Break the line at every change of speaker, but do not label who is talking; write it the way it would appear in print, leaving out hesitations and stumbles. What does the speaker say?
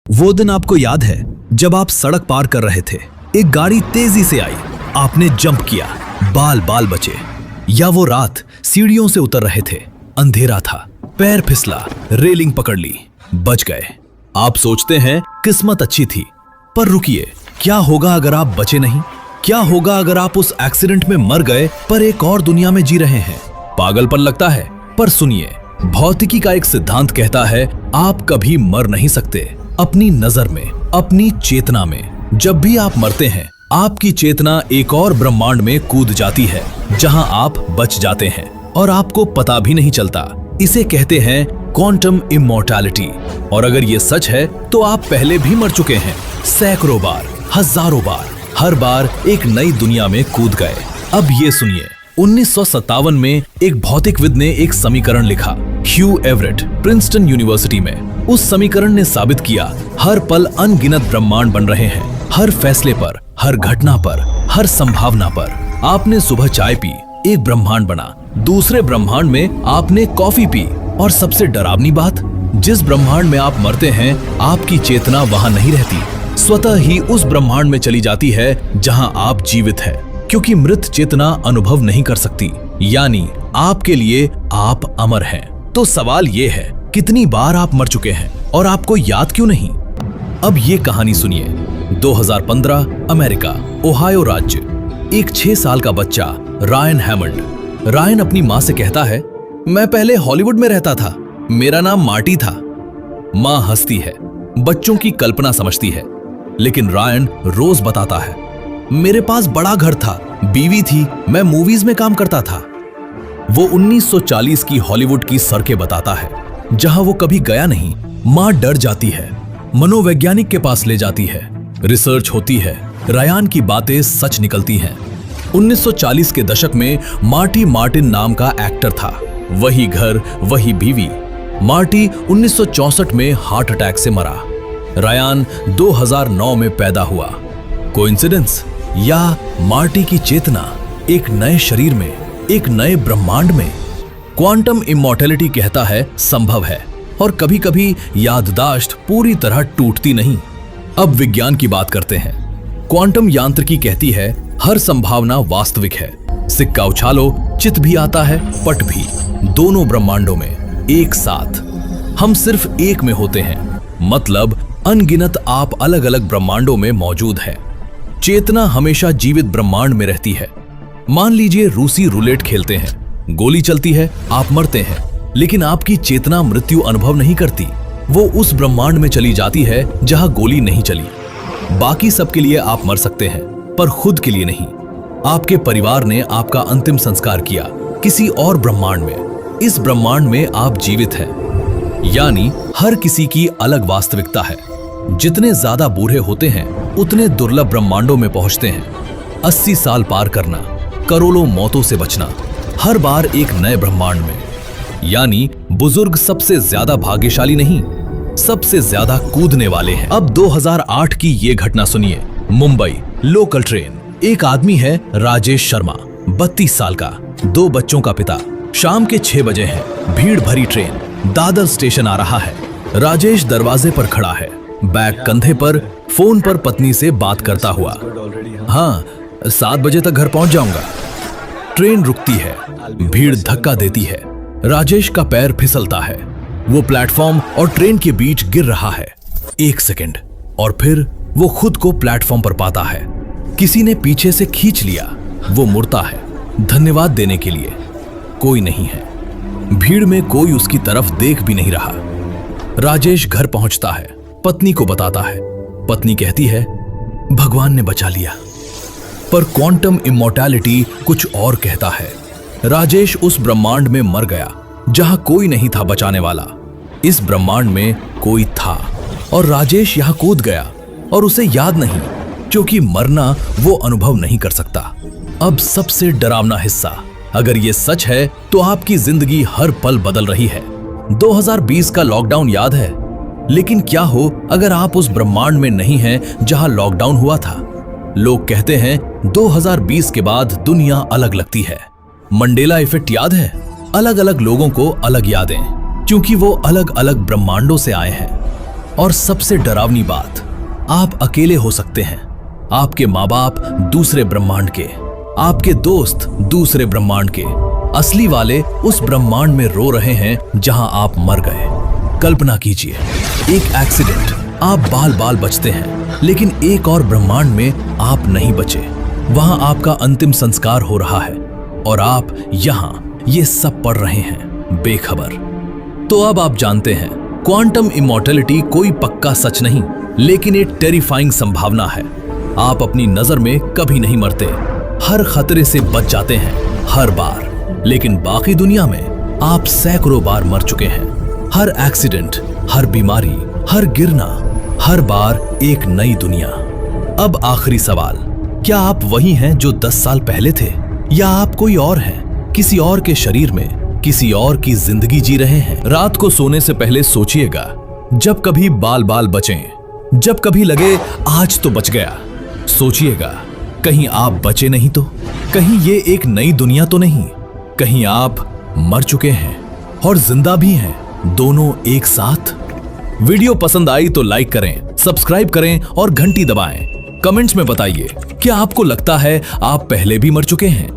वो दिन आपको याद है जब आप सड़क पार कर रहे थे, एक गाड़ी तेजी से आई, आपने जंप किया, बाल बाल बचे। या वो रात सीढ़ियों से उतर रहे थे, अंधेरा था, पैर फिसला, रेलिंग पकड़ ली, बच गए। आप सोचते हैं किस्मत अच्छी थी, पर रुकिए, क्या होगा अगर आप बचे नहीं? क्या होगा अगर आप उस एक्सीडेंट में मर गए पर एक और दुनिया में जी रहे हैं? पागलपन लगता है, पर सुनिए, भौतिकी का एक सिद्धांत कहता है आप कभी मर नहीं सकते। अपनी नजर में, अपनी चेतना में, जब भी आप मरते हैं आपकी चेतना एक और ब्रह्मांड में कूद जाती है जहां आप बच जाते हैं और आपको पता भी नहीं चलता। इसे कहते हैं क्वांटम इमॉर्टैलिटी। और अगर ये सच है तो आप पहले भी मर चुके हैं, सैकड़ों बार, हजारों बार, हर बार एक नई दुनिया में कूद गए। अब ये सुनिए, 1957 में एक भौतिकविद ने एक समीकरण लिखा, ह्यू एवरेट, प्रिंसटन यूनिवर्सिटी में। उस समीकरण ने साबित किया हर पल अनगिनत ब्रह्मांड बन रहे हैं, हर फैसले पर, हर घटना पर, हर संभावना पर। आपने सुबह चाय पी, एक ब्रह्मांड बना, दूसरे ब्रह्मांड में आपने कॉफी पी, और सबसे डरावनी बात, जिस ब्रह्मांड में आप मरते हैं आपकी चेतना वहां नहीं रहती, स्वतः ही उस ब्रह्मांड में चली जाती है जहां आप जीवित है, क्योंकि मृत चेतना अनुभव नहीं कर सकती। यानी आपके लिए आप अमर हैं। तो सवाल ये है, कितनी बार आप मर चुके हैं और आपको याद क्यों नहीं? अब ये कहानी सुनिए। 2015 अमेरिका, ओहायो राज्य। एक 6 साल का बच्चा रायन हैमंड। रायन अपनी माँ से कहता है, मैं पहले हॉलीवुड में रहता था, मेरा नाम मार्टी था। माँ हंसती है, बच्चों की कल्पना समझती है, लेकिन रायन रोज बताता है, मेरे पास बड़ा घर था, बीवी थी, मैं मूवीज में काम करता था। वो 1940 की हॉलीवुड की सड़कें बताता है, जहां वो कभी गया नहीं। माँ डर जाती है, मनोवैज्ञानिक के पास ले जाती है, रिसर्च होती है, रायन की बातें सच निकलती हैं। 1940 के दशक में मार्टी मार्टिन नाम का एक्टर था, वही घर, वही बीवी। मार्टी 1964 में हार्ट अटैक से मरा। रायन 2009 में पैदा हुआ। कोइंसिडेंस या मार्टी की चेतना एक नए शरीर में, एक नए ब्रह्मांड में? क्वांटम इमॉर्टैलिटी कहता है संभव है, और कभी कभी याददाश्त पूरी तरह टूटती नहीं। अब विज्ञान की बात करते हैं। क्वांटम यांत्रिकी कहती है हर संभावना वास्तविक है। सिक्का उछालो, चित भी आता है, पट भी, दोनों ब्रह्मांडों में एक साथ। हम सिर्फ एक में होते हैं, मतलब अनगिनत आप अलग अलग ब्रह्मांडों में मौजूद है। चेतना हमेशा जीवित ब्रह्मांड में रहती है। मान लीजिए रूसी रूलेट खेलते हैं, गोली चलती है, आप मरते हैं, लेकिन आपकी चेतना मृत्यु अनुभव नहीं करती। वो उस ब्रह्मांड में चली जाती है जहां गोली नहीं चली। बाकी सबके लिए आप मर सकते हैं, पर खुद के लिए नहीं। आपके परिवार ने आपका अंतिम संस्कार किया किसी और ब्रह्मांड में। इस ब्रह्मांड में आप जीवित हैं। यानी हर किसी की अलग वास्तविकता है। जितने ज्यादा बूढ़े होते हैं उतने दुर्लभ ब्रह्मांडों में पहुंचते हैं। 80 साल पार करना, करोड़ों मौतों से बचना, हर बार एक नए ब्रह्मांड में। यानी बुजुर्ग सबसे ज्यादा भाग्यशाली नहीं, सबसे ज्यादा कूदने वाले हैं। अब 2008 की ये घटना सुनिए। Mumbai, local train. एक आदमी है राजेश शर्मा, 32 साल का, 2 बच्चों का पिता। शाम के 6 बजे है, भीड़ भरी ट्रेन दादर स्टेशन आ रहा है। राजेश दरवाजे पर खड़ा है, बैग कंधे पर, फोन पर पत्नी से बात करता हुआ। हाँ, 7 बजे तक घर पहुंच जाऊंगा। ट्रेन रुकती है, भीड़ धक्का देती है, राजेश का पैर फिसलता है, वो प्लेटफॉर्म और ट्रेन के बीच गिर रहा है। 1 सेकंड और फिर वो खुद को प्लेटफॉर्म पर पाता है। किसी ने पीछे से खींच लिया। वो मुड़ता है धन्यवाद देने के लिए, कोई नहीं है। भीड़ में कोई उसकी तरफ देख भी नहीं रहा। राजेश घर पहुंचता है, पत्नी को बताता है। पत्नी कहती है, भगवान ने बचा लिया। पर क्वांटम इमॉर्टैलिटी कुछ और कहता है। राजेश उस ब्रह्मांड में मर गया जहां कोई नहीं था बचाने वाला। इस ब्रह्मांड में कोई था और राजेश यहां कूद गया और उसे याद नहीं, क्योंकि मरना वो अनुभव नहीं कर सकता। अब सबसे डरावना हिस्सा, अगर ये सच है तो आपकी जिंदगी हर पल बदल रही है। 2020 का लॉकडाउन याद है, लेकिन क्या हो अगर आप उस ब्रह्मांड में नहीं हैं जहां लॉकडाउन हुआ था? लोग कहते हैं 2020 के बाद दुनिया अलग लगती है। मंडेला इफेक्ट याद है? अलग अलग लोगों को अलग यादें, क्योंकि वो अलग अलग ब्रह्मांडों से आए हैं। और सबसे डरावनी बात, आप अकेले हो सकते हैं। आपके माँ बाप दूसरे ब्रह्मांड के, आपके दोस्त दूसरे ब्रह्मांड के, असली वाले उस ब्रह्मांड में रो रहे हैं जहां आप मर गए। कल्पना कीजिए, एक एक्सीडेंट, आप बाल बाल बचते हैं, लेकिन एक और ब्रह्मांड में आप नहीं बचे। वहां आपका अंतिम संस्कार हो रहा है और आप यहां ये सब पढ़ रहे हैं बेखबर। तो अब आप जानते हैं, क्वांटम इमॉर्टैलिटी कोई पक्का सच नहीं, लेकिन एक टेरिफाइंग संभावना है। आप अपनी नजर में कभी नहीं मरते, हर खतरे से बच जाते हैं हर बार, लेकिन बाकी दुनिया में आप सैकड़ों बार मर चुके हैं। हर एक्सीडेंट, हर बीमारी, हर गिरना, हर बार एक नई दुनिया। अब आखिरी सवाल, क्या आप वही हैं जो 10 साल पहले थे, या आप कोई और हैं, किसी और के शरीर में, किसी और की जिंदगी जी रहे हैं? रात को सोने से पहले सोचिएगा, जब कभी बाल बाल बचें, जब कभी लगे आज तो बच गया, सोचिएगा कहीं आप बचे नहीं तो, कहीं ये एक नई दुनिया तो नहीं, कहीं आप मर चुके हैं और जिंदा भी हैं, दोनों एक साथ। वीडियो पसंद आई तो लाइक करें, सब्सक्राइब करें और घंटी दबाएं। कमेंट्स में बताइए, क्या आपको लगता है आप पहले भी मर चुके हैं?